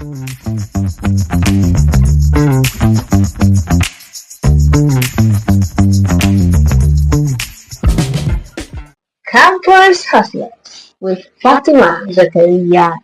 Campus Hustlers with Fatima Zakariyya.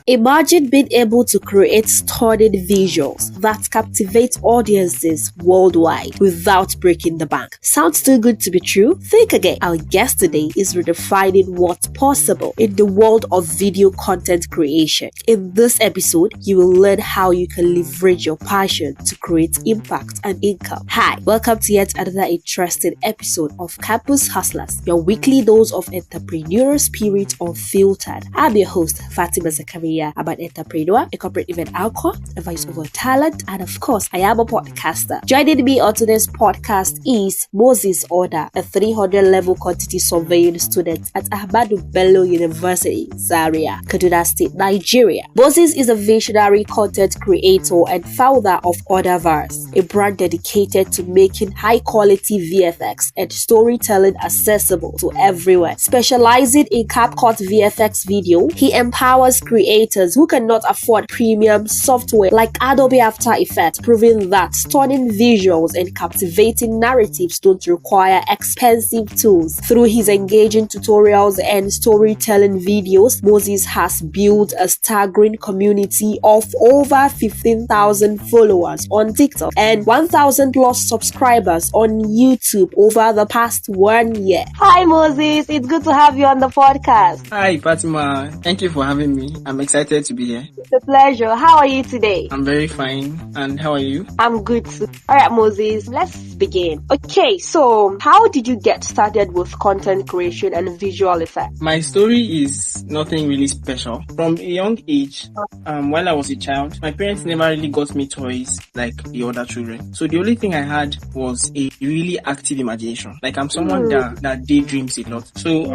Imagine being able to create stunning visuals that captivate audiences worldwide without breaking the bank. Sounds too good to be true? Think again. Our guest today is redefining what's possible in the world of video content creation. In this episode, you will learn how you can leverage your passion to create impact and income. Hi, welcome to yet another interesting episode of Campus Hustlers, your weekly dose of entrepreneurial spirit unfiltered. I'm your host, Fatima Zakariyya. I'm an entrepreneur, a corporate event anchor, a voice over talent, and of course, I am a podcaster. Joining me on today's podcast is Moses Odah, a 300-level quantity surveying student at Ahmadu Bello University, Zaria, Kaduna State, Nigeria. Moses is a visionary content creator and founder of Odahverse, a brand dedicated to making high-quality VFX and storytelling accessible to everyone. Specializing in CapCut VFX video, he empowers creators who cannot afford premium software like Adobe After Effects, proving that stunning visuals and captivating narratives don't require expensive tools. Through his engaging tutorials and storytelling videos, Moses has built a staggering community of over 15,000 followers on TikTok and 1,000 plus subscribers on YouTube over the past 1 year. Hi Moses, it's good to have you on the podcast. Hi Fatima, thank you for having me. I'm excited to be here. It's a pleasure. How are you today? I'm very fine. And how are you? I'm good too. Alright Moses, let's begin. Okay, so how did you get started with content creation and visual effects? My story is nothing really special. From a young age, while I was a child, my parents never really got me toys like the other children. So the only thing I had was a really active imagination. Like I'm someone that daydreams a lot. So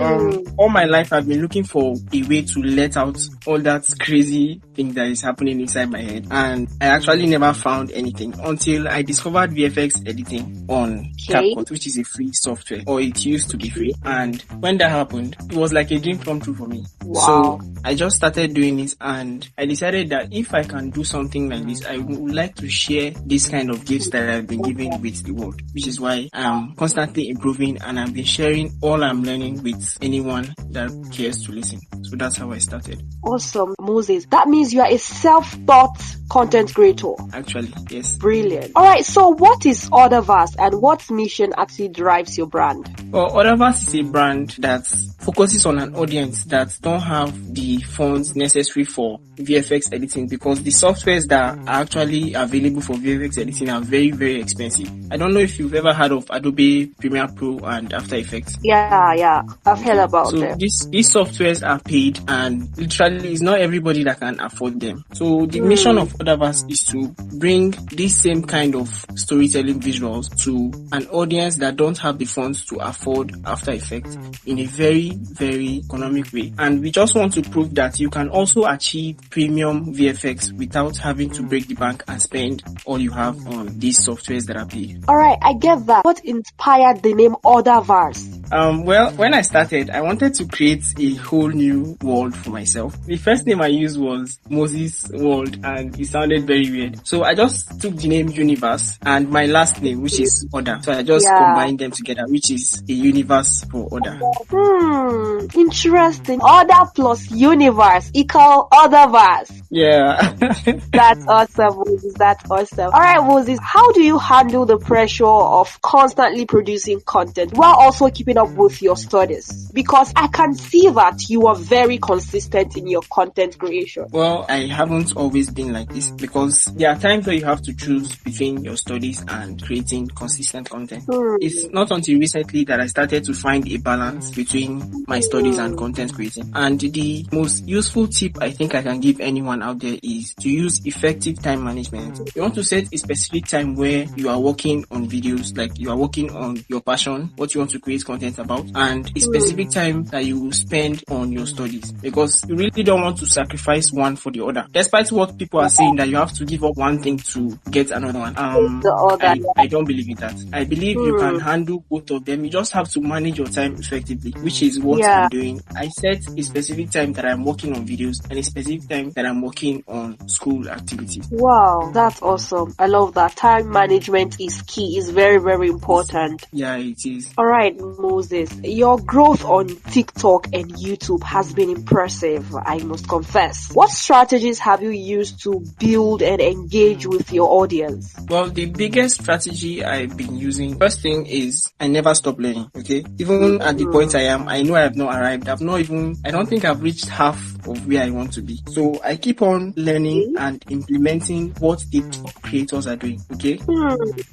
all my life I've been looking for a way to let out all that crazy thing that is happening inside my head, and I actually never found anything until I discovered VFX editing on CapCut, which is a free software, or it used to be free. And when that happened, it was like a dream come true for me. Wow. So I just started doing it, and I decided that if I can do something like this, I would like to share this kind of gifts that I've been given with the world, which is why I'm constantly improving, and I've been sharing all I'm learning with anyone that cares to listen. So that's how I started. Awesome, Moses. That means you are a self-taught content creator. Actually, yes. Brilliant. Alright, so what is Odahverse and what mission actually drives your brand? Well, Odahverse is a brand that focuses on an audience that don't have the funds necessary for VFX editing, because the softwares that are actually available for VFX editing are very, very expensive. I don't know if you've ever heard of Adobe Premiere Pro and After Effects. Yeah. I've heard about them. So these softwares are paid, and literally it's not everybody that can afford them. So the mission of Odahverse is to bring this same kind of storytelling visuals to an audience that don't have the funds to afford After Effects in a very, very economic way. And we just want to prove that you can also achieve premium VFX without having to break the bank and spend all you have on these softwares that are paid. Alright, I get that. What inspired the name Odahverse? Well, when I started, I wanted to create a whole new world for myself. The first name I used was Moses World, and it sounded very weird. So I just took the name Universe and my last name, which is Odah. So I just combined them together, which is a universe for Odah. Interesting. Odah plus universe equal Odahverse. Yeah. That's awesome, Moses. That's awesome. Alright, Moses, how do you handle the pressure of constantly producing content while also keeping up with your studies? Because I can see that you are very consistent in your content creation. Well, I haven't always been like this, because there are times where you have to choose between your studies and creating consistent content. It's not until recently that I started to find a balance between my studies and content creating. And the most useful tip I think I can give anyone out there is to use effective time management. You want to set a specific time where you are working on videos, like you are working on your passion, what you want to create content about, and a specific time that you will spend on your studies, because you really don't want to sacrifice one for the other. Despite what people are saying that you have to give up one thing to get another one. The other. I don't believe in that. I believe you can handle both of them. You just have to manage your time effectively, which is what I'm doing. I set a specific time that I'm working on videos and a specific time that I'm working on school activities. Wow, that's awesome. I love that. Time management is key, is very, very important. Yeah, it is. All right, Moses, your growth on TikTok and YouTube has been impressive, I must confess. What strategies have you used to build and engage with your audience? Well, the biggest strategy I've been using, first thing is I never stop learning, okay? Even at the point I am, I know I have not arrived. I don't think I've reached half of where I want to be. So I keep on learning and implementing what the top creators are doing, okay?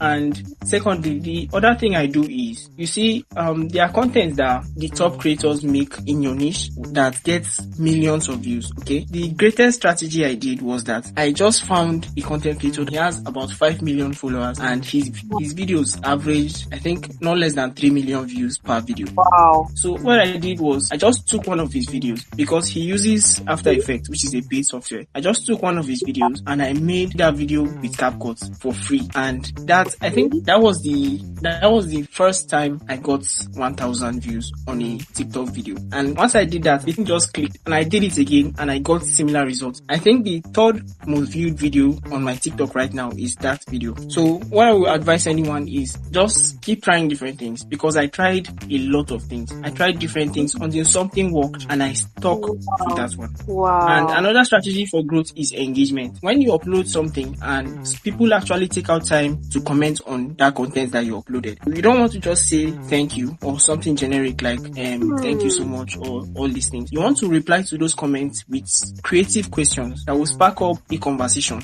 And secondly, the other thing I do is, you see, there are contents that the top creators make in your niche that gets millions of views, okay? The greatest strategy I did was that I just found a content creator. He has about 5 million followers and his videos average, I think, not less than 3 million views per video. Wow. So what I did was I just took one of his videos because he uses After Effects, which is a paid software. I just took one of his videos and I made that video with CapCut for free. And I think that was the first time I got 1,000 views on a TikTok video. And once I did that, it just clicked and I did it again and I got similar results. I think the third most viewed video on my TikTok right now is that video. So what I would advise anyone is just keep trying different things, because I tried a lot of things. I tried different things until something worked and I stuck with that one. Wow. And another strategy for growth is engagement. When you upload something and people actually take out time to comment on that content that you uploaded, you don't want to just say thank you or something generic like thank you so much or all these things. You want to reply to those comments with creative questions that will spark up a conversation.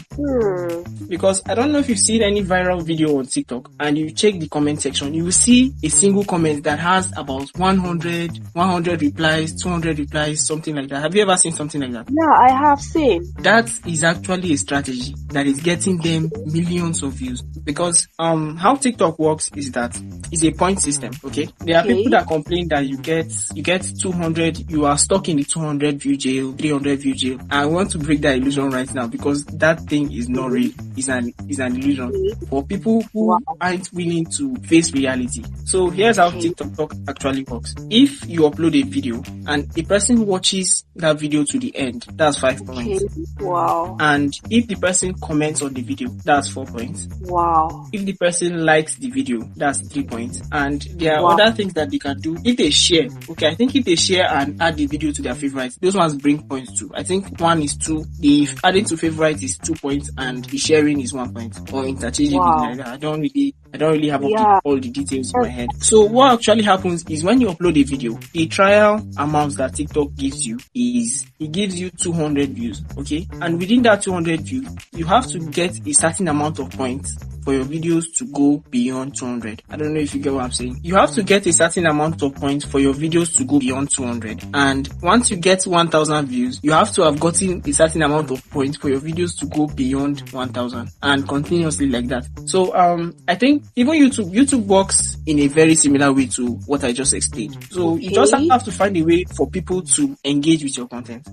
Because I don't know if you've seen any viral video on TikTok and you check the comment section, you will see a single comment that has about 100 replies, 200 replies, something like that. Have you ever seen something like that? Yeah, I have seen. That is actually a strategy that is getting them millions of views. Because how TikTok works is that it's a point system, okay? There are people that complain that you get 200, you are stuck in the 200 view jail, 300 view jail. I want to break that illusion right now, because that thing is not real. It's an illusion for people who aren't willing to face reality. So here's how TikTok actually works. If you upload a video and a person watches that video to the end, that's 5 points. Wow. And if the person comments on the video, that's 4 points. Wow. If the person likes the video, that's 3 points. And there are other things that they can do. If they share, okay, I think if they share and add the video to their favorites, those ones bring points too. I think one is 2. The adding to favorites is 2 points and the sharing is 1 point, or interchangeably like that. I don't really have all the details in my head. So what actually happens is when you upload a video, the trial amount that TikTok gives you is it gives you 200 views, okay? And within that 200 views, you have to get a certain amount of points for your videos to go beyond 200. I don't know if you get what I'm saying. You have to get a certain amount of points for your videos to go beyond 200. And once you get 1,000 views, you have to have gotten a certain amount of points for your videos to go beyond 1,000, and continuously like that. So I think even YouTube works in a very similar way to what I just explained. So you just have to find a way for people to engage with your content.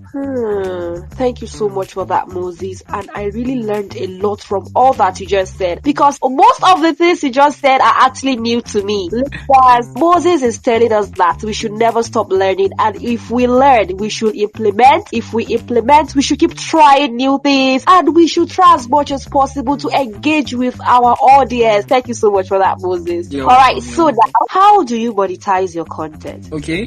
Thank you so much for that, Moses. And I really learned a lot from all that you just said, because most of the things you just said are actually new to me. Because Moses is telling us that we should never stop learning, and if we learn, we should implement. If we implement, we should keep trying new things, and we should try as much as possible to engage with our audience. Thank you so much for that, Moses. Alright, so now, how do you monetize your content? Okay,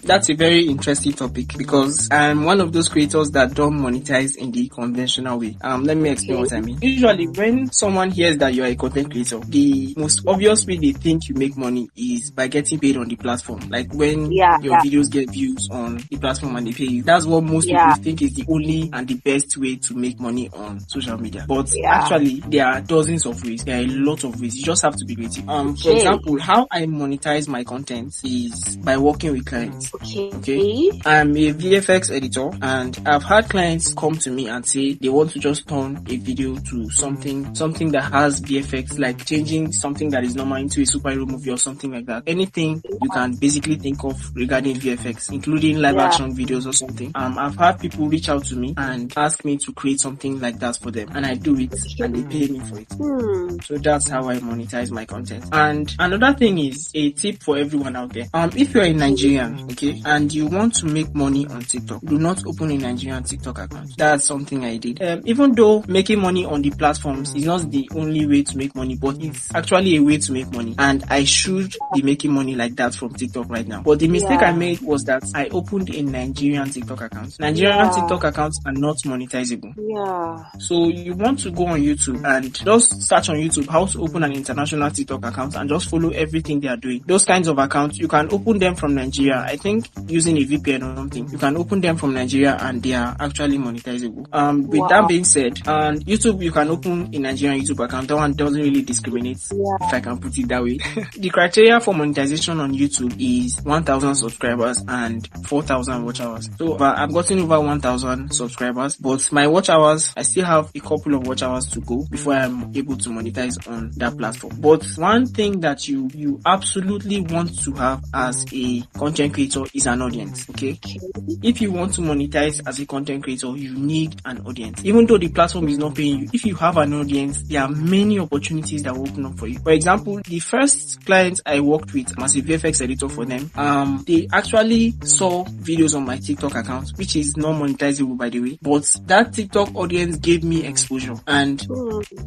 that's a very interesting topic, because I'm one of those creators that don't monetize in the conventional way. Let me explain what I mean. Usually, when someone hears that you're a content creator, the most obvious way they think you make money is by getting paid on the platform. Like when your videos get views on the platform and they pay you. That's what most people think is the only and the best way to make money on social media. But actually, there are dozens of ways. There are a lot of ways. You just have to be creative. For example, how I monetize my content is by working with clients. Okay. I'm a VFX editor, and I've had clients come to me and say they want to just turn a video to something that has has VFX, like changing something that is normal into a superhero movie or something like that. Anything you can basically think of regarding VFX, including live action videos or something. I've had people reach out to me and ask me to create something like that for them, and I do it, and they pay me for it. So that's how I monetize my content. And another thing is a tip for everyone out there. If you're a Nigerian, okay, and you want to make money on TikTok, do not open a Nigerian TikTok account. That's something I did. Even though making money on the platforms is not the only way to make money, but it's actually a way to make money, and I should be making money like that from TikTok right now. But the mistake I made was that I opened a Nigerian TikTok account. Nigerian TikTok accounts are not monetizable. So you want to go on YouTube and just search on YouTube how to open an international TikTok account and just follow everything they are doing. Those kinds of accounts, you can open them from Nigeria. I think using a VPN or something, you can open them from Nigeria and they are actually monetizable. With that being said, and YouTube, you can open a Nigerian YouTube account. That one doesn't really discriminate, if I can put it that way. The criteria for monetization on YouTube is 1,000 subscribers and 4,000 watch hours. So I've gotten over 1,000 subscribers, but my watch hours, I still have a couple of watch hours to go before I'm able to monetize on that platform. But one thing that you absolutely want to have as a content creator is an audience, okay? If you want to monetize as a content creator, you need an audience. Even though the platform is not paying you, if you have an audience, there are many opportunities that will open up for you. For example, the first client I worked with as a VFX editor for them, they actually saw videos on my TikTok account, which is not monetizable, by the way, but that TikTok audience gave me exposure, and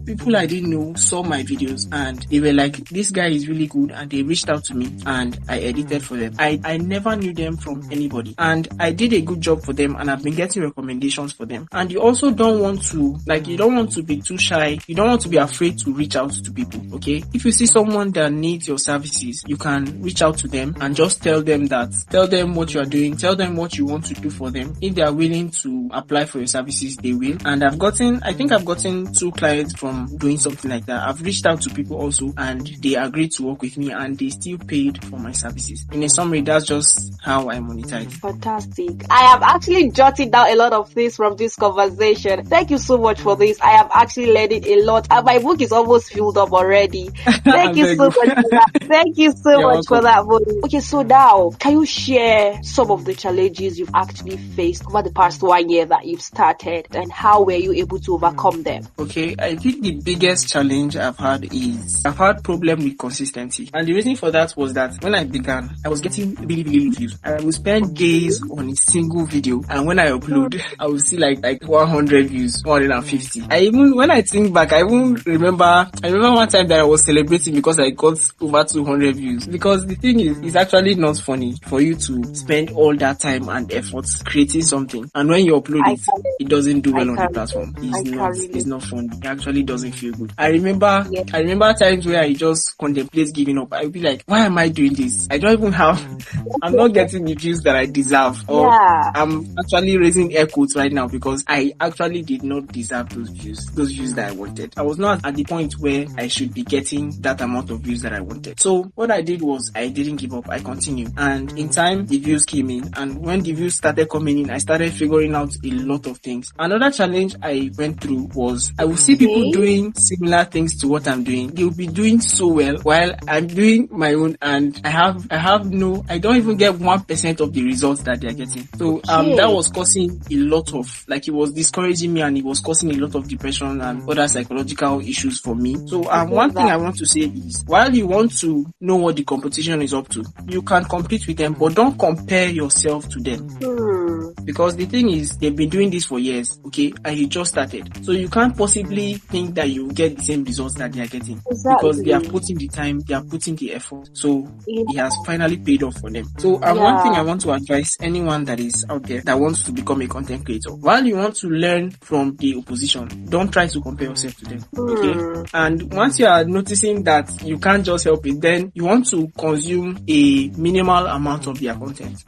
people I didn't know saw my videos and they were like, this guy is really good, and they reached out to me and I edited for them. I never knew them from anybody, and I did a good job for them, and I've been getting recommendations for them. And you also don't want to, you don't want to be too shy, you don't want to be afraid to reach out to people, okay? If you see someone that needs your services, you can reach out to them and just tell them what you are doing, tell them what you want to do for them. If they are willing to apply for your services, they will. And I think I've gotten 2 clients from doing something like that. I've reached out to people also, and they agreed to work with me, and they still paid for my services. In a summary, that's just how I monetize. Fantastic. I have actually jotted down a lot of things from this conversation. Thank you so much for this. I have actually learned a lot, and my book is almost filled up already. Thank you so much for that. Thank you so much for that, book. Okay, so now, can you share some of the challenges you've actually faced over the past 1 year that you've started, and how were you able to overcome them? Okay, I think the biggest challenge I've had is I've had problem with consistency. And the reason for that was that when I began, I was getting really low views. I would spend days on a single video, and when I upload, I would see like 100 views, 150. When I think back, I remember one time that I was celebrating because I got over 200 views. Because the thing is, it's actually not funny for you to spend all that time and effort creating something, and when you upload it doesn't do well on the platform. It's not fun. It actually doesn't feel good. I remember times where I just contemplate giving up. I would be like, why am I doing this? I'm not getting the views that I deserve. Or I'm actually raising air quotes right now because I actually did not deserve those views that I wanted. I was not at the point where I should be getting that amount of views that I wanted. So what I did was I didn't give up. I continued. And in time, the views came in. And when the views started coming in, I started figuring out a lot of things. Another challenge I went through was I would see people doing similar things to what I'm doing. They will be doing so well while I'm doing my own, and I don't even get 1% of the results that they're getting. So that was causing a lot of, it was discouraging me, and it was causing a lot of depression and other psychological issues for me. So one thing I want to say is, while you want to know what the competition is up to, you can compete with them, but don't compare yourself to them. Because the thing is, they've been doing this for years, okay, and you just started. So you can't possibly think that you get the same results that they are getting. Because they are putting the time, they are putting the effort. So it has finally paid off for them. So one thing I want to advise anyone that is out there that wants to become a content creator, while you want to learn from the opposition, don't try to compare yourself to them, okay? And once you are noticing that you can't just help it, then you want to consume a minimal amount of their content.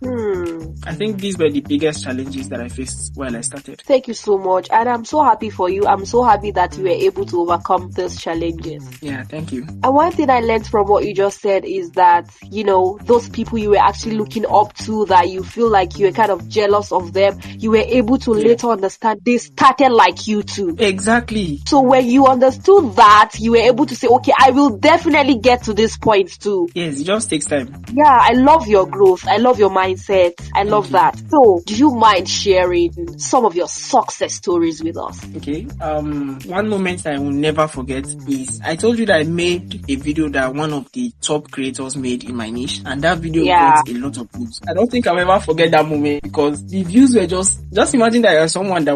I think these were the biggest challenges that I faced while I started. Thank you so much. And I'm so happy for you. I'm so happy that you were able to overcome those challenges. Yeah, thank you. And one thing I learned from what you just said is that, those people you were actually looking up to, that you feel like you were kind of jealous of them, you were able to later understand they started like you too. Exactly. So when you understood that, you were able to say, okay, I will definitely get to this point too. Yes, it just takes time. Yeah, I love your growth. I love your mindset. I love that. So, do you mind sharing some of your success stories with us? Okay. One moment I will never forget is I told you that I made a video that one of the top creators made in my niche, and that video got a lot of views. I don't think I'll ever forget that moment because the views were just imagine that you're someone that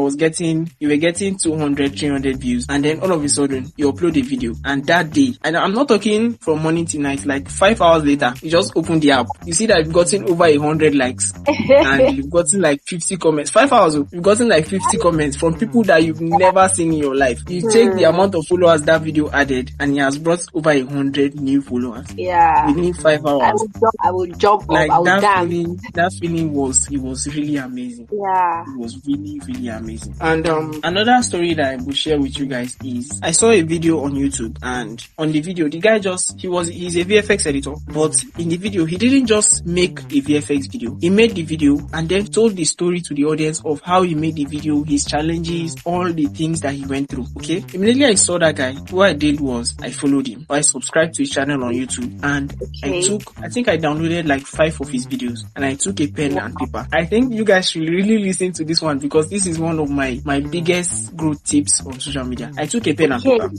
you were getting 200, 300 views, and then all of a sudden you upload a video, and that day, and I'm not talking from morning to night, like 5 hours later, you just open the app, you see that you've gotten over 100 likes and you've gotten like 50 comments. 5 hours, you've gotten like 50 comments from people that you've never seen in your life. You take the amount of followers that video added, and it has brought over 100 new followers. Yeah. Within 5 hours. I will jump like up. That feeling was really amazing. Yeah. It was really, really amazing. And another story that I will share with you guys is I saw a video on YouTube, and on the video, the guy he's a VFX editor, but in the video, he didn't just make a VFX video. He made the video and then told the story to the audience of how he made the video, his challenges, all the things that he went through. Okay. Immediately I saw that guy. What I did was I followed him. I subscribed to his channel on YouTube, and I think I downloaded like 5 of his videos, and I took a pen and paper. I think you guys should really listen to this one because this is one of my biggest growth tips on social media. I took a pen and paper.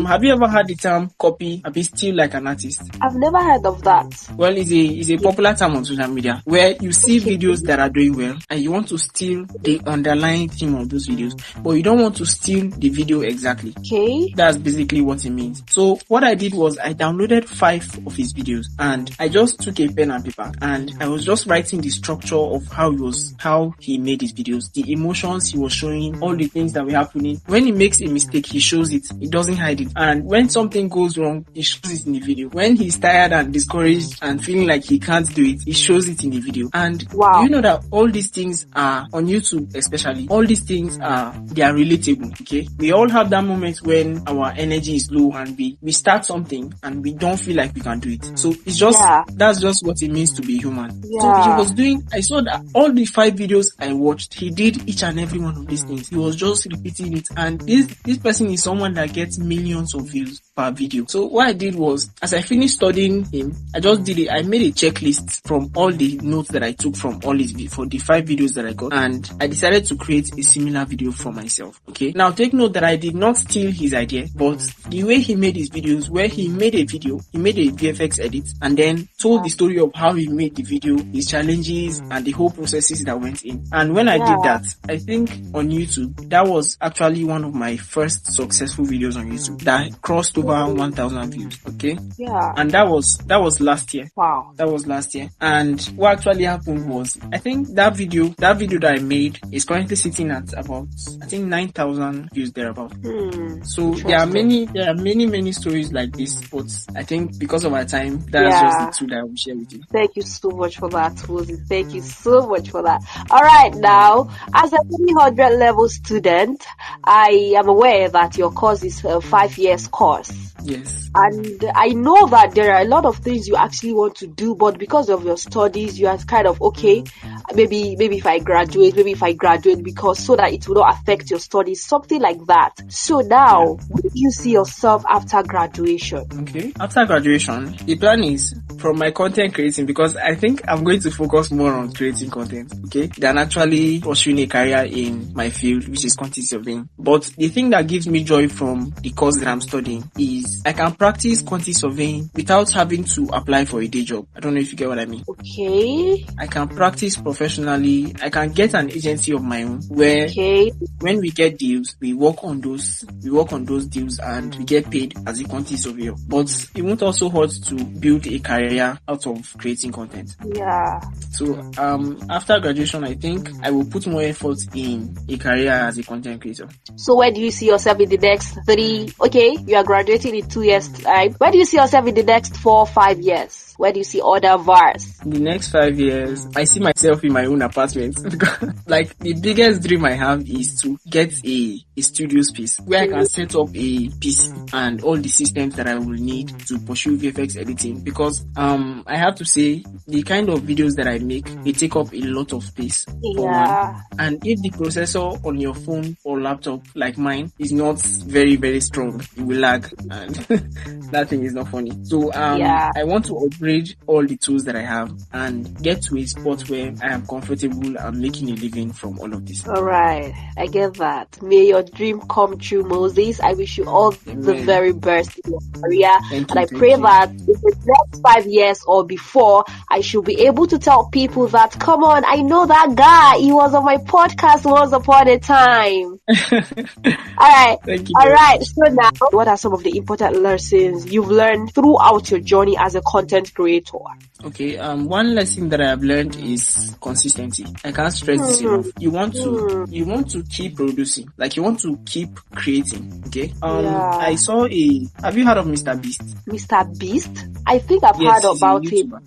Have you ever heard the term copy a steal like an artist? I've never heard of that. Well, it's a popular term on social media where you see videos that are doing well and you want to steal the underlying theme of those videos, but you don't want to steal the video exactly. Okay. That's basically what it means. So what I did was I downloaded 5 of his videos, and I just took a pen and paper, and I was just writing the structure of how he made his videos, the emotions he was showing, all the things that were happening. When he makes a mistake, he shows it. He doesn't hide it. And when something goes wrong, he shows it in the video. When he's tired and discouraged and feeling like he can't do it, he shows it in the video. And do you know that all these things are on YouTube, especially all these things they are relatable. Okay, we all have that moment when our energy is low and we start something and we don't feel like we can do it. So it's just that's just what it means to be human. So I saw that all the 5 videos I watched, he did each and every one of these things. He was just repeating it, and this person is someone that gets millions of views per video. So what I did was, as I finished studying him, I made a checklist from all the notes that I took from all his for the 5 videos that I got, and I decided to create a similar video for myself. Okay, now take note that I did not steal his idea, but the way he made his videos, where he made a VFX edit and then told the story of how he made the video, his challenges, and the whole processes that went in. And when I did that, I think on YouTube, that was actually one of my first successful videos on YouTube that crossed over 1,000 views. Okay. Yeah. And that was last year. Wow. That was last year. And what actually happened was, I think that video that I made is currently sitting at about, I think 9,000 views thereabout. So there are many stories like this, but I think because of our time, that's just the two that I will share with you. Thank you so much for that, Moses. Thank you so much for that. All right, now, as a 300 level student, I am aware that your course is a 5 years course. Yes. And I know that there are a lot of things you actually want to do, but because of your studies, you are kind of, okay, maybe if I graduate because so that it will not affect your studies, something like that. So now, where do you see yourself after graduation? Okay. After graduation, the plan is from my content creating, because I think I'm going to focus more on creating content, okay, than actually pursuing a career in my field, which is quantity surveying. But the thing that gives me joy from the course that I'm studying is I can practice quantity surveying without having to apply for a day job. I don't know if you get what I mean. Okay. I can practice professionally. I can get an agency of my own where when we get deals, we work on those deals and we get paid as a quantity surveyor. But it won't also hurt to build a career out of creating content. Yeah. So after graduation, I think I will put more effort in a career as a content creator. So where do you see yourself in the next 3? Okay, you are graduating in 2 years time. Where do you see yourself in the next 4 or 5 years? Where do you see Odahverse? In the next 5 years, I see myself in my own apartment. Like, the biggest dream I have is to get a studio space where I can set up a PC and all the systems that I will need to pursue VFX editing, because I have to say the kind of videos that I make, they take up a lot of space. Yeah. And if the processor on your phone or laptop like mine is not very, very strong, it will lag, and that thing is not funny. So I want to upgrade all the tools that I have and get to a spot where I am comfortable and making a living from all of this. All right, I get that. May your dream come true, Moses. I wish you all the very best in your career. And I pray that in the next 5 years or before, I should be able to tell people that, come on, I know that guy. He was on my podcast once upon a time. All right. Thank you. All right. So now, what are some of the important lessons you've learned throughout your journey as a content creator? Okay, one lesson that I have learned is consistency. I can't stress this enough. You want to keep producing, like you want to keep creating. Okay. I saw have you heard of Mr. Beast? Mr. Beast? I think I've heard about him.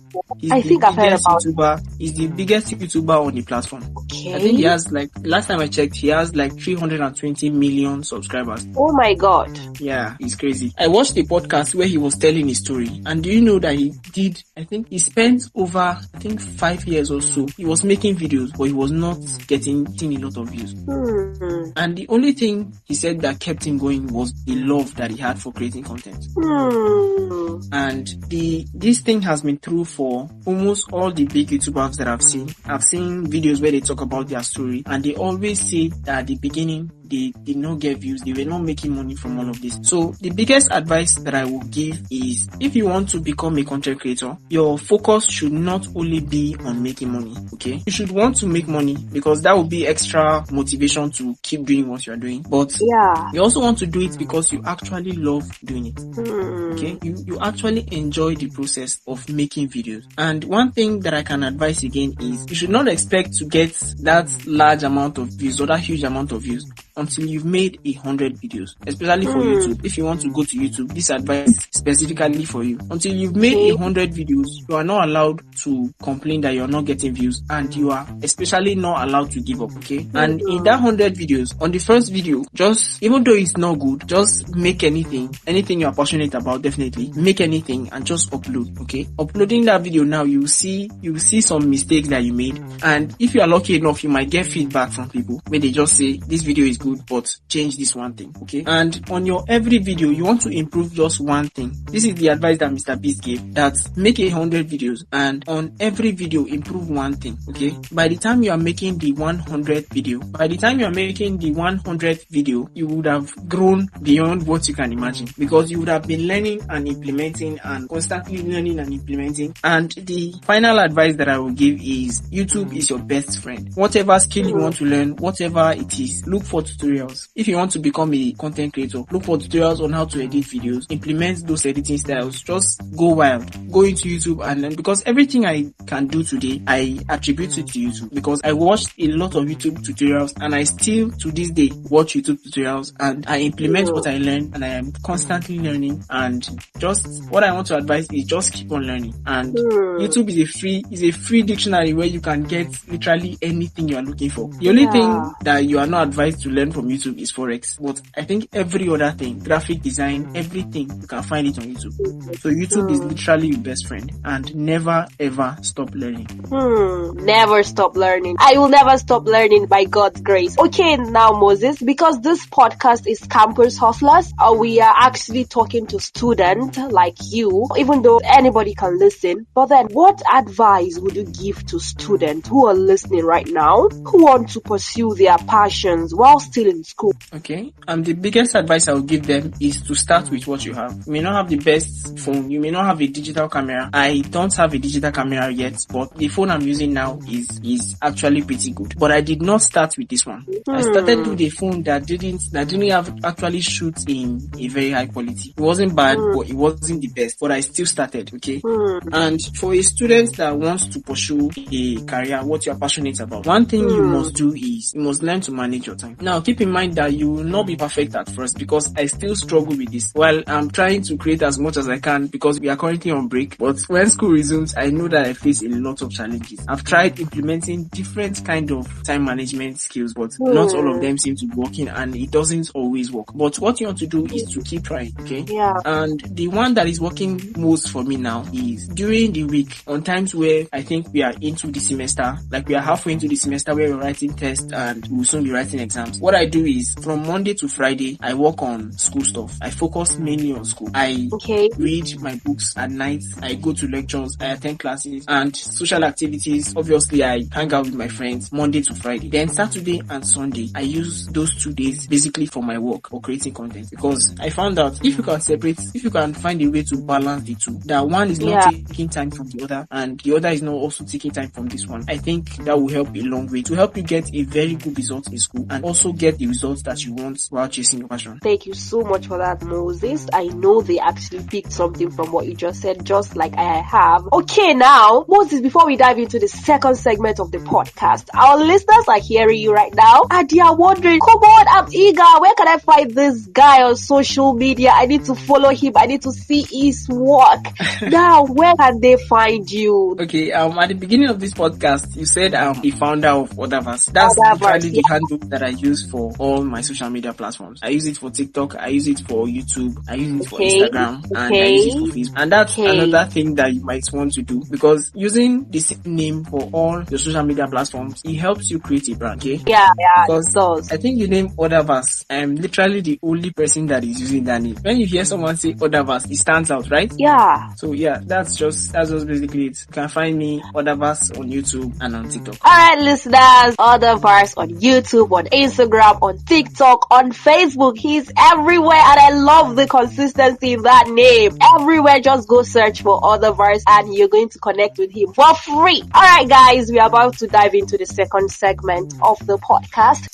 I think I've heard about him. He's the biggest YouTuber on the platform. Okay. I think he has, like, last time I checked, he has like 320 million subscribers. Oh my God. Yeah, it's crazy. I watched a podcast where he was telling his story, and do you know that he spent over, 5 years or so, he was making videos, but he was not getting a lot of views. And the only thing he said that kept him going was the love that he had for creating content. And this thing has been true for almost all the big YouTubers that I've seen. I've seen videos where they talk about their story, and they always say that at the beginning they did not get views, they were not making money from all of this. So the biggest advice that I will give is, if you want to become a content creator, your focus should not only be on making money. Okay, you should want to make money, because that will be extra motivation to keep doing what you are doing, but you also want to do it because you actually love doing it. Okay, you actually enjoy the process of making videos. And one thing that I can advise again is, you should not expect to get that large amount of views or that huge amount of views until you've made 100 videos, especially for YouTube. If you want to go to YouTube, this advice is specifically for you. Until you've made 100 videos, you are not allowed to complain that you're not getting views, and you are especially not allowed to give up. Okay, and in that 100 videos, on the first video, just, even though it's not good, just make anything you're passionate about. Definitely make anything and just upload. Okay, uploading that video, now you see some mistakes that you made, and if you are lucky enough, you might get feedback from people where they just say, this video is good, but change this one thing. Okay, and on your every video, you want to improve just one thing. This is the advice that Mr. Beast gave, that make 100 videos, and on every video improve one thing. Okay, by the time you are making the 100th video, you would have grown beyond what you can imagine, because you would have been learning and implementing, and constantly learning and implementing. And the final advice that I will give is, YouTube is your best friend. Whatever skill you want to learn, whatever it is, look for tutorials. If you want to become a content creator, look for tutorials on how to edit videos, implement those editing styles. Just go wild, go into YouTube and learn, because everything I can do today, I attribute it to YouTube, because I watched a lot of YouTube tutorials, and I still to this day watch YouTube tutorials, and I implement what I learn, and I am constantly learning. And just what I want to advise is, just keep on learning. And YouTube is a free dictionary where you can get literally anything you are looking for. The only thing that you are not advised to learn from YouTube is Forex, but I think every other thing, graphic design, everything, you can find it on YouTube. So YouTube is literally your best friend, and never ever stop learning. Never stop learning. I will never stop learning, by God's grace. Okay, now Moses, because this podcast is Campus Hustlers, we are actually talking to students like you, even though anybody can listen. But then, what advice would you give to students who are listening right now, who want to pursue their passions while still in school? Okay, the biggest advice I will give them is to start with what you have. You may not have the best phone, you may not have a digital camera. I don't have a digital camera yet, but the phone I'm using now is actually pretty good. But I did not start with this one. I started with a phone that didn't have actually shoot in a very high quality. It wasn't bad, but it wasn't the best. But I still started. Okay, and for a student that wants to pursue a career, what you're passionate about, one thing you must do is, you must learn to manage your time. Now, Now, keep in mind that you will not be perfect at first because I still struggle with this. While I'm trying to create as much as I can because we are currently on break, but when school resumes, I know that I face a lot of challenges. I've tried implementing different kind of time management skills, but not all of them seem to be working, and it doesn't always work. But what you want to do is to keep trying, okay? Yeah. And the one that is working most for me now is during the week, on times where I think we are into the semester, like we are halfway into the semester where we're writing tests and we'll soon be writing exams. What I do is from Monday to Friday, I work on school stuff. I focus mainly on school. I read my books at night. I go to lectures. I attend classes and social activities. Obviously, I hang out with my friends Monday to Friday. Then Saturday and Sunday, I use those 2 days basically for my work or creating content, because I found out if you can find a way to balance the two, that one is not taking time from the other and the other is not also taking time from this one, I think that will help a long way to help you get a very good result in school and also get the results that you want while chasing your passion. Thank you so much for that, Moses. I know they actually picked something from what you just said, just like I have. Okay, now, Moses, before we dive into the second segment of the podcast, our listeners are hearing you right now and they are wondering, come on, I'm eager. Where can I find this guy on social media? I need to follow him. I need to see his work. Now, where can they find you? Okay, at the beginning of this podcast, you said I'm the founder of Odahverse. That's literally the handle that I use for all my social media platforms. I use it for TikTok, I use it for YouTube, I use it for Instagram, and I use it for Facebook. And that's another thing that you might want to do, because using the same name for all your social media platforms, it helps you create a brand, okay? Yeah, because it does. I think you name Odahverse. I'm literally the only person that is using that name. When you hear someone say Odahverse, it stands out, right? Yeah. So yeah, that's just basically it. You can find me Odahverse on YouTube and on TikTok. Alright, listeners, Odahverse on YouTube, on Instagram, on TikTok, on Facebook. He's everywhere and I love the consistency in that name. Everywhere, just go search for Odahverse and you're going to connect with him for free. Alright guys, we are about to dive into the second segment of the podcast.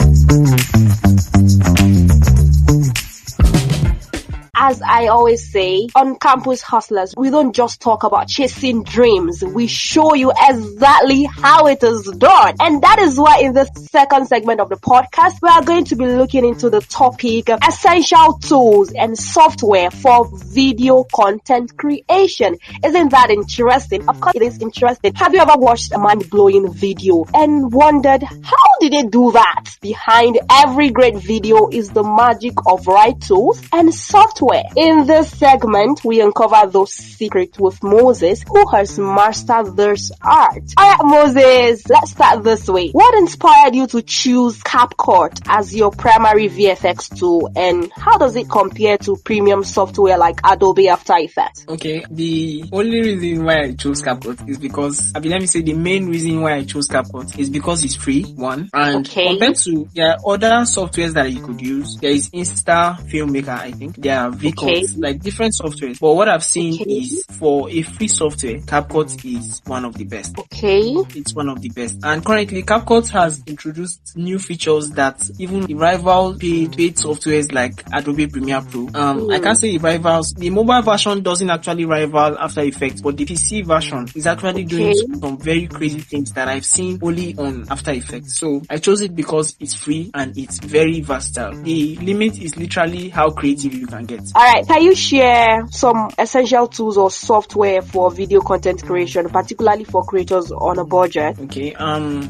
As I always say, on Campus Hustlers, we don't just talk about chasing dreams. We show you exactly how it is done. And that is why in the second segment of the podcast, we are going to be looking into the topic of essential tools and software for video content creation. Isn't that interesting? Of course it is interesting. Have you ever watched a mind-blowing video and wondered, how did they do that? Behind every great video is the magic of right tools and software. In this segment, we uncover those secrets with Moses, who has mastered this art. Alright, Moses, let's start this way. What inspired you to choose CapCut as your primary VFX tool, and how does it compare to premium software like Adobe After Effects? Okay, the only reason why I chose CapCut is because, let me say the main reason why I chose CapCut is because it's free, one, and compared to other softwares that you could use, there is Insta Filmmaker, I think, there are VCodes, like different softwares. But what I've seen is for a free software, CapCut is one of the best. It's one of the best. And currently, CapCut has introduced new features that even rival paid softwares like Adobe Premiere Pro. I can't say it rivals. The mobile version doesn't actually rival After Effects, but the PC version is actually doing some very crazy things that I've seen only on After Effects. So I chose it because it's free and it's very versatile. The limit is literally how creative you can get. Alright, can you share some essential tools or software for video content creation, particularly for creators on a budget? Okay,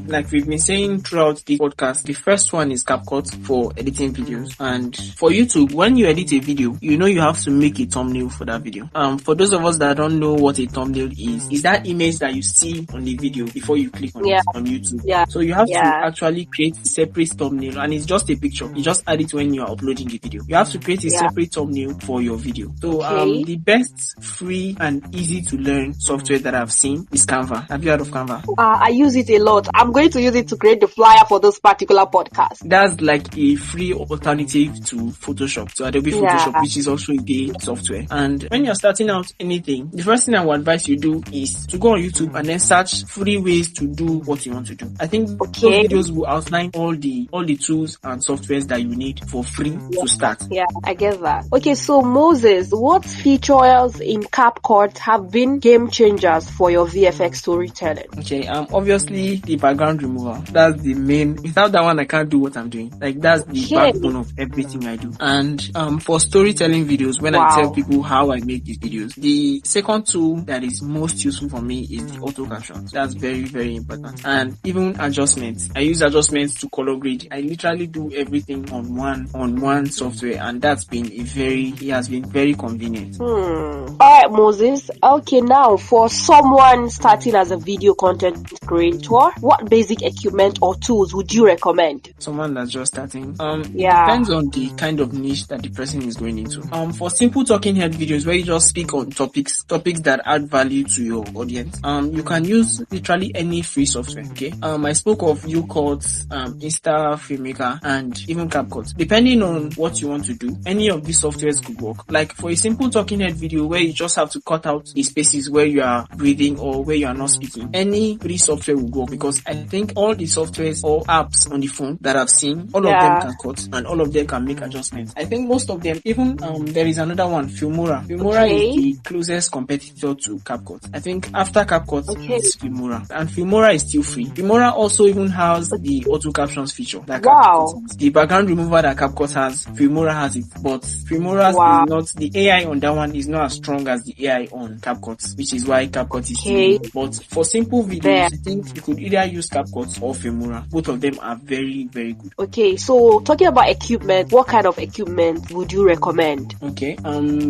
like we've been saying throughout the podcast, the first one is CapCut for editing videos. And for YouTube, when you edit a video, you know you have to make a thumbnail for that video. For those of us that don't know what a thumbnail is that image that you see on the video before you click on it on YouTube. So you have to actually create a separate thumbnail, and it's just a picture. You just add it when you are uploading the video. You have to create a separate thumbnail for your video. So the best free and easy to learn software that I've seen is Canva. Have you heard of Canva? I use it a lot. I'm going to use it to create the flyer for this particular podcast. That's like a free alternative to Photoshop, to Adobe Photoshop, which is also a paid software. And when you're starting out anything, the first thing I would advise you do is to go on YouTube and then search free ways to do what you want to do. I think those videos will outline all the tools and softwares that you need for free to start. Yeah, I get that. Okay, so So Moses, what features in CapCut have been game changers for your VFX storytelling? Okay, obviously the background remover. That's the main. Without that one, I can't do what I'm doing. Like, that's the backbone of everything I do. And for storytelling videos, when I tell people how I make these videos, the second tool that is most useful for me is the auto captions. That's very, very important. And even adjustments. I use adjustments to color grade. I literally do everything on one software, and it has been very convenient. Alright, Moses. Okay, now for someone starting as a video content creator, what basic equipment or tools would you recommend? Someone that's just starting. It depends on the kind of niche that the person is going into. For simple talking head videos where you just speak on topics that add value to your audience, you can use literally any free software. Okay. I spoke of UCut, Insta Filmmaker, and even CapCut. Depending on what you want to do, any of these softwares could work. Like for a simple talking head video where you just have to cut out the spaces where you are breathing or where you are not speaking, any free software will work, because I think all the softwares or apps on the phone that I've seen, all of them can cut and all of them can make adjustments. I think most of them, even there is another one, Filmora. Filmora is the closest competitor to CapCut. I think after CapCut is Filmora, and Filmora is still free. Filmora also even has the auto captions feature that CapCut has. The background remover that CapCut has, Filmora has it, but Filmora is not, the AI on that one is not as strong as the AI on CapCut, which is why CapCut is still. But for simple videos, I think you could either use CapCut or Filmora. Both of them are very, very good. Okay, so talking about equipment, what kind of equipment would you recommend? Okay,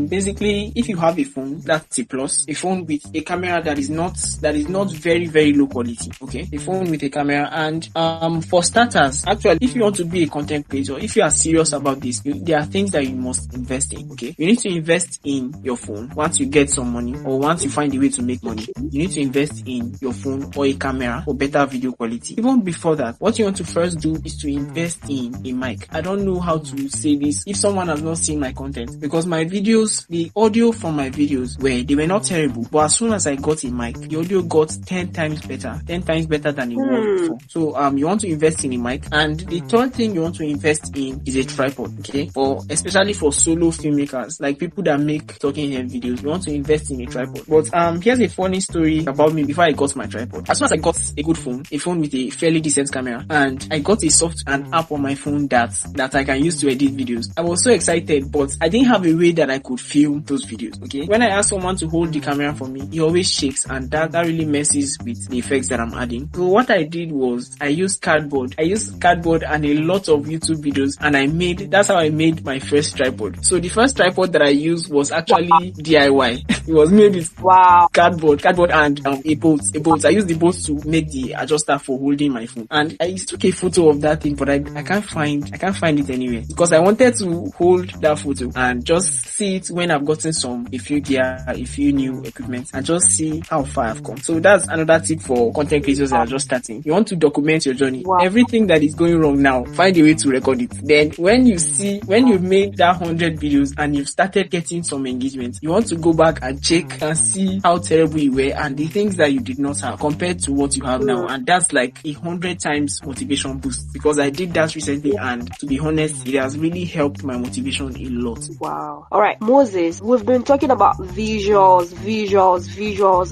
basically, if you have a phone, that's a plus. A phone with a camera that is not very, very low quality. Okay, a phone with a camera. And for starters, actually, if you want to be a content creator, if you are serious about this, there are things that you must invest in. Okay, you need to invest in your phone once you get some money, or once you find a way to make money. You need to invest in your phone or a camera for better video quality. Even before that, what you want to first do is to invest in a mic. I don't know how to say this if someone has not seen my content, because my videos, the audio from my videos they were not terrible, but as soon as I got a mic, the audio got 10 times better than it was before. So you want to invest in a mic. And the third thing you want to invest in is a tripod. Okay, especially for solo filmmakers, like people that make talking head videos, you want to invest in a tripod. But here's a funny story about me before I got my tripod. As soon as I got a good phone, a phone with a fairly decent camera, and I got an app on my phone that I can use to edit videos, I was so excited, but I didn't have a way that I could film those videos. Okay, when I ask someone to hold the camera for me, he always shakes, and that really messes with the effects that I'm adding. So what I did was I used cardboard and a lot of YouTube videos, and that's how I made my first tripod. So the first tripod that I used was actually DIY. It was made with cardboard and a bolt. I used the bolt to make the adjuster for holding my phone, and I took a photo of that thing, but I can't find it anywhere, because I wanted to hold that photo and just see it when I've gotten a few gear, a few new equipment, and just see how far I've come. So that's another tip for content creators that are just starting. You want to document your journey. Everything that is going wrong now, find a way to record it. Then when you've made that 100 videos and you've started getting some engagement, you want to go back and check and see how terrible you were and the things that you did not have compared to what you have now. And that's like 100 times motivation boost, because I did that recently, and to be honest, it has really helped my motivation a lot. Wow. Alright, Moses, we've been talking about visuals.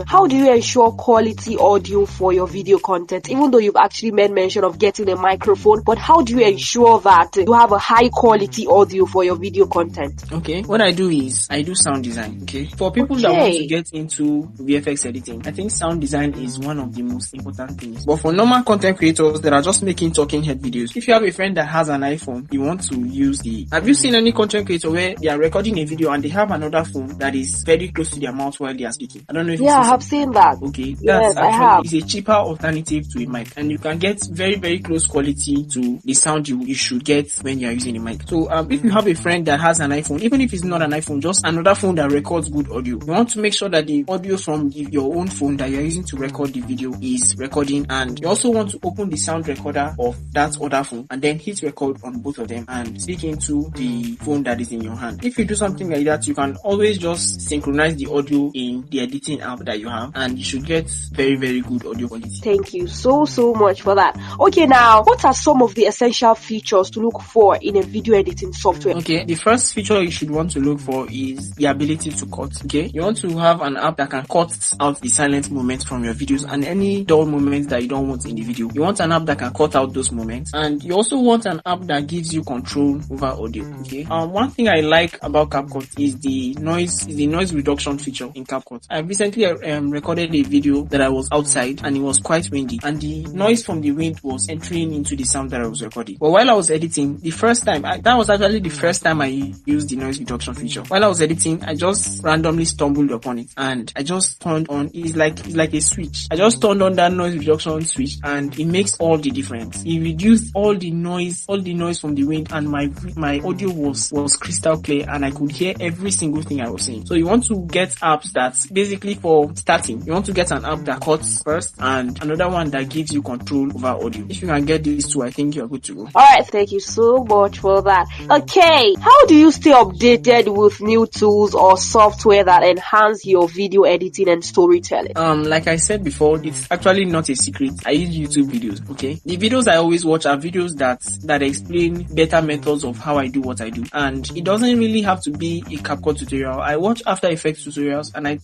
How do you ensure quality audio for your video content? Even though you've actually made mention of getting a microphone, but how do you ensure that you have a high quality audio for your video content? Okay, what I do is I do sound design. Okay, for people that want to get into VFX editing, I think sound design is one of the most important things. But for normal content creators that are just making talking head videos, if you have a friend that has an iPhone, you want to use have you seen any content creator where they are recording a video and they have another phone that is very close to their mouth while they are speaking? I don't know if I have seen that. Okay, that's actually is a cheaper alternative to a mic, and you can get very, very close quality to the sound you should get when you are using a mic. So if you have a friend that has an iPhone, even if it's not an iPhone, just another phone that records good audio, you want to make sure that the audio from your own phone that you're using to record the video is recording, and you also want to open the sound recorder of that other phone and then hit record on both of them and speak into the phone that is in your hand. If you do something like that, you can always just synchronize the audio in the editing app that you have, and you should get very, very good audio quality. Thank you so much for that. Okay, now what are some of the essential features to look for in a video editing software? Okay, the first feature you should want to look for is the ability to cut. Okay, you want to have an app that can cut out the silent moments from your videos and any dull moments that you don't want in the video. You want an app that can cut out those moments, and you also want an app that gives you control over audio. Okay, one thing I like about CapCut is the noise reduction feature in CapCut. I recently recorded a video that I was outside and it was quite windy, and the noise from the wind was entering into the sound that I was recording. But while I was editing, the first time, that was actually the first time I used the noise reduction feature. While I was editing, I just randomly stumbled upon it and I just turned on. It's like a switch. I just turned on that noise reduction switch and it makes all the difference. It reduced all the noise from the wind, and my audio was crystal clear and I could hear every single thing I was saying. So you want to get apps that's basically for starting. You want to get an app that cuts first and another one that gives you control over audio. If you can get these two, I think you're good to go. Alright, thank you so much for that. Okay, how do you stay updated with new tools or software that enhance your video editing and storytelling? Like I said before, it's actually not a secret. I use YouTube videos, okay? The videos I always watch are videos that explain better methods of how I do what I do. And it doesn't really have to be a CapCut tutorial. I watch After Effects tutorials and I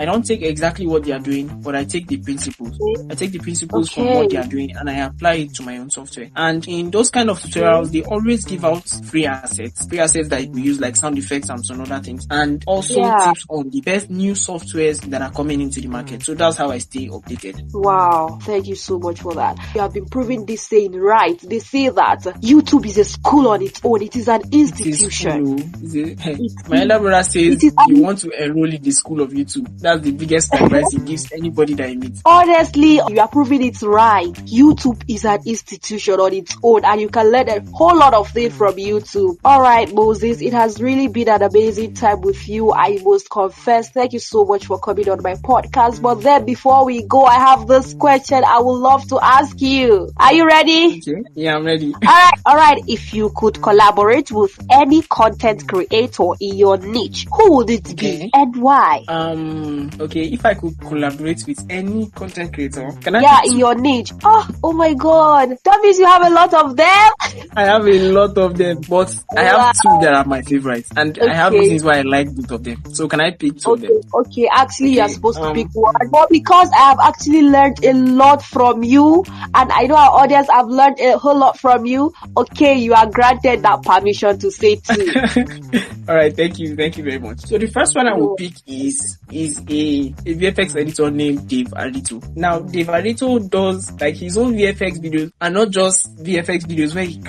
don't take exactly what they are doing, but I take the principles. I take the principles from what they are doing and I apply it to my own software. And in those kind of tutorials, they always give out free assets that we use, like sound effects and some other things, and also tips on the best new softwares that are coming into the market. So that's how I stay updated. Wow, thank you so much for that. You have been proving this saying right. They say that YouTube is a school on its own. It is an institution. My elder brother says you want to enroll in the school of YouTube. That's the biggest advice he gives anybody that he meets. Honestly, you are proving it right. YouTube is an institution on its own and you can learn a whole lot of things from YouTube. Alright, Moses, it has really been an amazing time with you. I must confess, thank you so much for coming on my podcast. But then before we go, I have this question I would love to ask you. Are you ready? Okay. Yeah, I'm ready. Alright. If you could collaborate with any content creator in your niche, who would it be and why? Okay, if I could collaborate with any content creator, can I? Yeah, in your niche. Oh my god. That means you have a lot of them? I have a lot of them, but I have two that are my favorites, and I have reasons why I like both of them. So can I pick two of them? Okay, actually you're supposed to pick one. But because I have actually learned a lot from you, and I know our audience have learned a whole lot from you, okay, you are granted that permission to say two. Alright, thank you very much. So the first one I will pick is a VFX editor named Dave Arito. Now, Dave Arito does like his own VFX videos, and not just VFX videos where he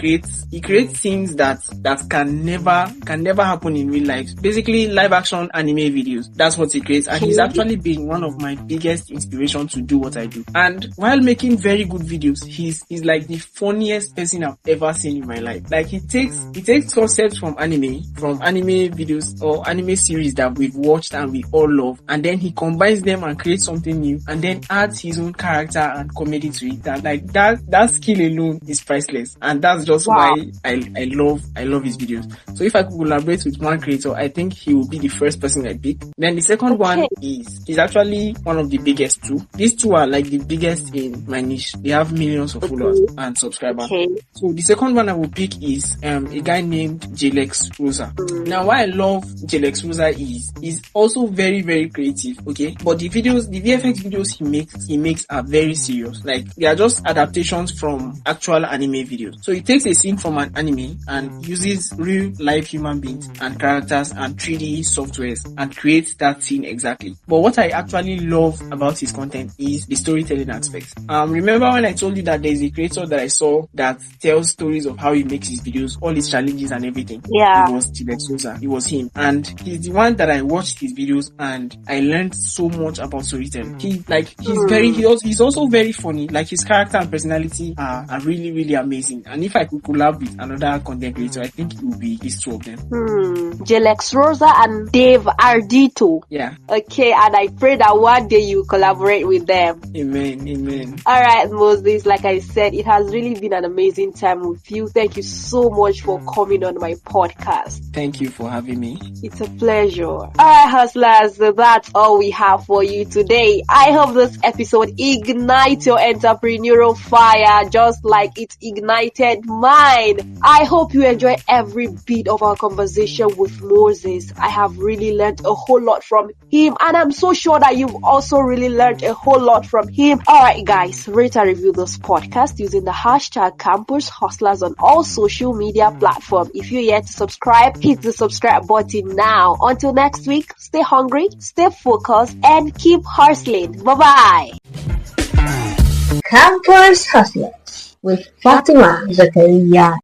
creates things that can never happen in real life. Basically, live action anime videos. That's what he creates, and he's actually been one of my biggest inspiration to do what I do. And while making very good videos, he's like the funniest person I've ever seen in my life. Like he takes concepts from anime videos or anime series that we've watched and we all love, and then he combines them and creates something new, and then adds his own character and comedy to it. That skill alone is priceless, and that's just why I love his videos. So if I could collaborate with one creator, I think he will be the first person I pick. Then the second one is actually one of the biggest too. These two are like the biggest in my niche. They have millions of followers and subscribers. So the second one I will pick is a guy named Jalex Rosa. Now, why I love Jalex Rosa is also very, very creative, okay? But the VFX videos he makes are very serious. Like, they are just adaptations from actual anime videos. So he takes a scene from an anime and uses real life human beings and characters and 3D softwares and creates that scene exactly. But what I actually love about his content is the storytelling aspect. Remember when I told you that there's a creator that I saw that tells stories of how he makes his videos, all his challenges and everything? Yeah. It was Jalex Rosa. It was him. And he's the one that I watched his videos and I learned so much about storytelling. He's also very funny. Like, his character and personality are really, really amazing. And if I could collab with another content creator, I think it would be these two of them. Jalex Rosa and Dave Ardito. Yeah. Okay, and I pray that one day you collaborate with them. Amen. Alright, Moses, like I said, it has really been an amazing time with you. Thank you so much for coming on my podcast. Thank you for having me. It's a pleasure. Alright, hustlers, that's all we have for you today. I hope this episode ignites your entrepreneurial fire just like it ignited mine. I hope you enjoy every bit of our conversation conversation with Moses. I have really learned a whole lot from him, and I'm so sure that you've also really learned a whole lot from him. Alright guys, rate and review this podcast using the hashtag Campus Hustlers on all social media platforms. If you're yet to subscribe, hit the subscribe button now. Until next week, stay hungry, stay focused, and keep hustling. Bye-bye. Campus Hustlers with Fatima Zakariyya.